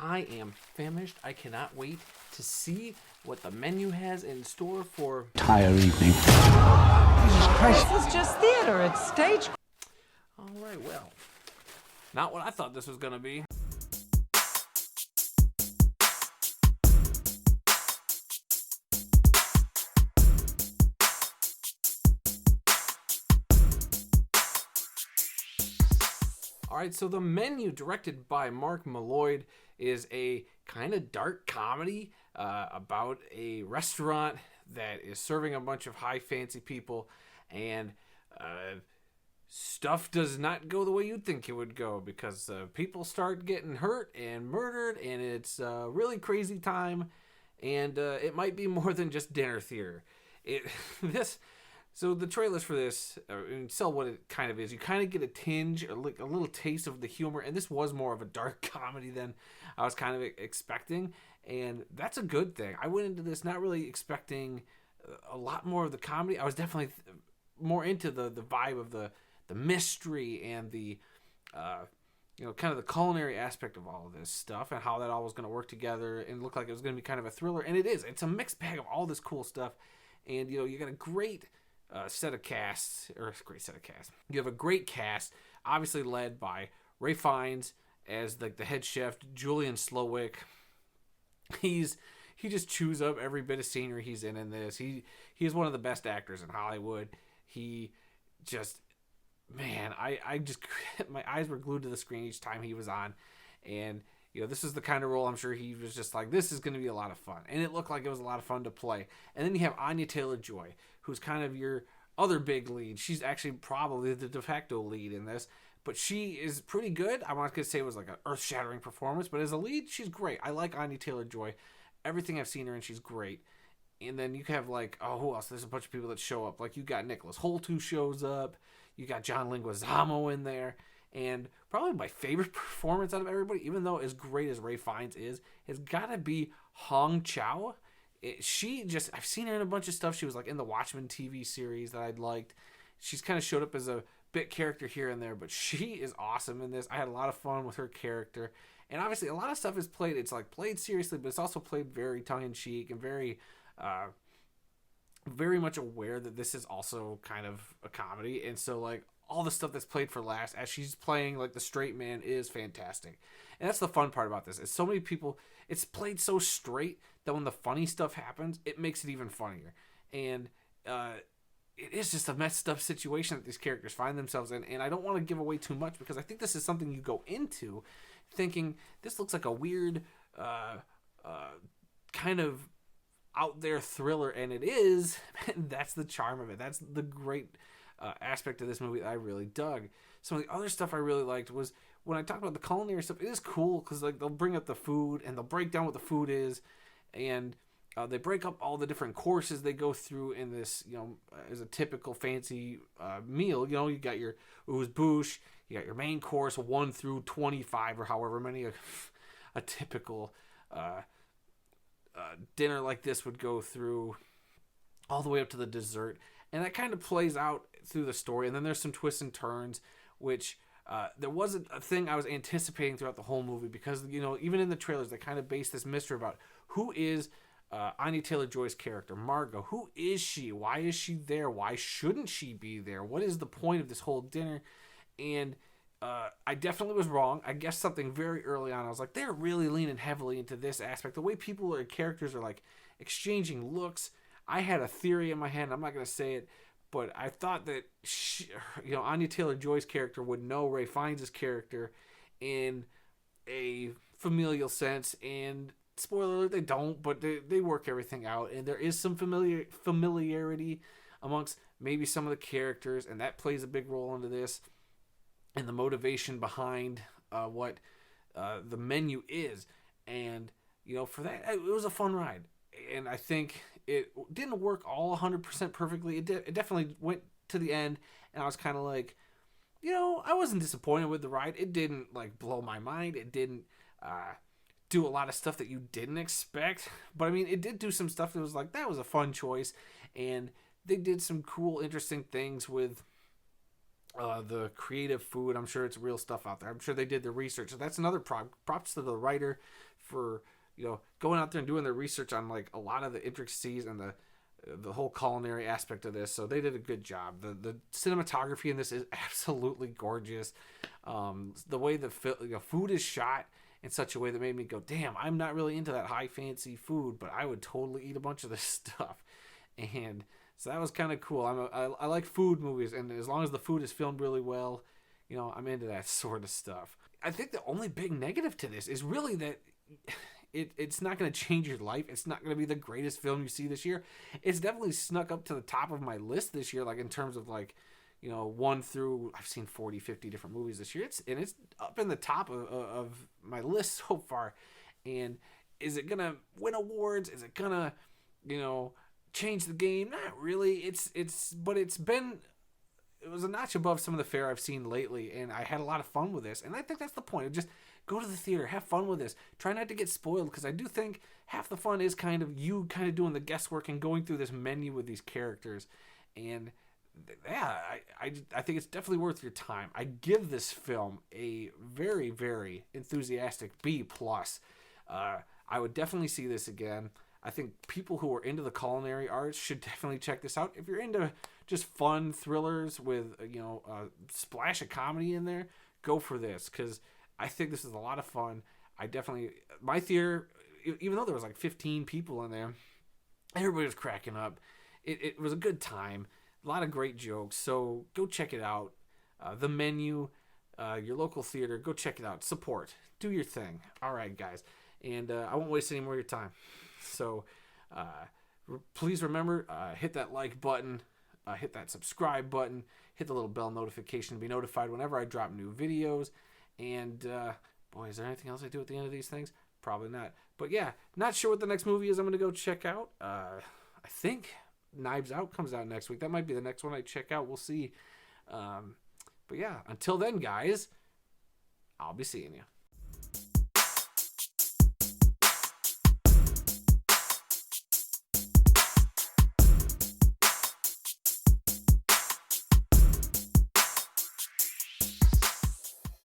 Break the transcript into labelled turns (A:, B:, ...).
A: I am famished. I cannot wait to see what the menu has in store for
B: entire evening.
C: This is just theater. It's stage.
A: All right, well, not what I thought this was going to be. All right, so the menu, directed by Mark Mylod, is a kind of dark comedy about a restaurant that is serving a bunch of high fancy people, and stuff does not go the way you'd think it would go, because people start getting hurt and murdered, and it's a really crazy time, and it might be more than just dinner theater. So the trailers for this sell what it kind of is. You kind of get a tinge, or like a little taste of the humor, and this was more of a dark comedy than I was kind of expecting, and that's a good thing. I went into this not really expecting a lot more of the comedy. I was definitely more into the vibe of the mystery and the kind of the culinary aspect of all of this stuff, and how that all was going to work together and look like it was going to be kind of a thriller. And it is. It's a mixed bag of all this cool stuff, and you got a great set of casts, or a great set of casts. You have a great cast, obviously led by Ralph Fiennes as the head chef, Julian Slowik. He just chews up every bit of scenery he's in this. He is one of the best actors in Hollywood. He just, man, I just, my eyes were glued to the screen each time he was on. And this is the kind of role I'm sure he was just like, this is going to be a lot of fun. And it looked like it was a lot of fun to play. And then you have Anya Taylor-Joy, who's kind of your other big lead. She's actually probably the de facto lead in this, but she is pretty good. I'm not going to say it was like an earth-shattering performance, but as a lead, she's great. I like Anya Taylor-Joy. Everything I've seen her in, she's great. And then you have who else? There's a bunch of people that show up. Like, you got Nicholas Hoult who shows up. You got John Leguizamo in there. And probably my favorite performance out of everybody, even though as great as Ralph Fiennes is, has got to be Chau. I've seen her in a bunch of stuff. She was like in the Watchmen TV series that I'd liked. She's kind of showed up as a bit character here and there, but she is awesome in this. I had a lot of fun with her character. And obviously a lot of stuff is played. It's like played seriously, but it's also played very tongue-in-cheek and very much aware that this is also kind of a comedy. And so all the stuff that's played for laughs as she's playing like the straight man is fantastic. And that's the fun part about this, is so many people, it's played so straight that when the funny stuff happens, it makes it even funnier. And it is just a messed up situation that these characters find themselves in. And I don't want to give away too much, because I think this is something you go into thinking, this looks like a weird kind of out there thriller, and it is. And that's the charm of it. That's the great aspect of this movie that I really dug. Some of the other stuff I really liked was when I talk about the culinary stuff. It is cool because they'll bring up the food and they'll break down what the food is, and they break up all the different courses they go through in this. As a typical fancy meal, you got your ooze bouche, you got your main course 1 through 25 or however many a typical dinner like this would go through, all the way up to the dessert. And that kind of plays out through the story. And then there's some twists and turns, which there wasn't a thing I was anticipating throughout the whole movie, because, even in the trailers, they kind of base this mystery about who is Anya Taylor-Joy's character, Margot. Who is she? Why is she there? Why shouldn't she be there? What is the point of this whole dinner? And I definitely was wrong. I guessed something very early on. I was like, they're really leaning heavily into this aspect. The way people or characters are exchanging looks. I had a theory in my head. I'm not going to say it, but I thought that Anya Taylor-Joy's character would know Ralph Fiennes' character in a familial sense. And spoiler alert, they don't, but they work everything out. And there is some familiarity amongst maybe some of the characters, and that plays a big role into this. And the motivation behind what the menu is. And, for that, it was a fun ride. And I think it didn't work all 100% perfectly. It definitely went to the end, and I was kind of like, I wasn't disappointed with the ride. It didn't, blow my mind. It didn't do a lot of stuff that you didn't expect. But, I mean, it did do some stuff that was that was a fun choice. And they did some cool, interesting things with the creative food. I'm sure it's real stuff out there. I'm sure they did the research. So that's another props to the writer for going out there and doing their research on like a lot of the intricacies and the whole culinary aspect of this. So they did a good job. The cinematography in this is absolutely gorgeous. The way the food is shot in such a way that made me go, damn, I'm not really into that high fancy food, but I would totally eat a bunch of this stuff. And so that was kind of cool. I like food movies, and as long as the food is filmed really well, I'm into that sort of stuff. I think the only big negative to this is really that it's not going to change your life. It's not going to be the greatest film you see this year. It's definitely snuck up to the top of my list this year, like in terms of like, 1 through, I've seen 40, 50 different movies this year. It's up in the top of my list so far. And is it going to win awards? Is it going to, change the game? Not really. But it was a notch above some of the fare I've seen lately, and I had a lot of fun with this. And I think that's the point. Just go to the theater, have fun with this. Try not to get spoiled, because I do think half the fun is kind of doing the guesswork and going through this menu with these characters. And yeah, I think it's definitely worth your time. I give this film a very, very enthusiastic B+. I would definitely see this again. I think people who are into the culinary arts should definitely check this out. If you're into just fun thrillers with a splash of comedy in there, go for this, because I think this is a lot of fun. My theater, even though there was like 15 people in there, everybody was cracking up. It was a good time. A lot of great jokes. So go check it out. The Menu, your local theater, go check it out. Support. Do your thing. All right, guys. And I won't waste any more of your time. So please remember, hit that like button, hit that subscribe button, hit the little bell notification to be notified whenever I drop new videos. And boy, is there anything else I do at the end of these things? Probably not. But yeah, not sure what the next movie is I'm going to go check out. I think Knives Out comes out next week. That might be the next one I check out. We'll see. But yeah, until then, guys, I'll be seeing you.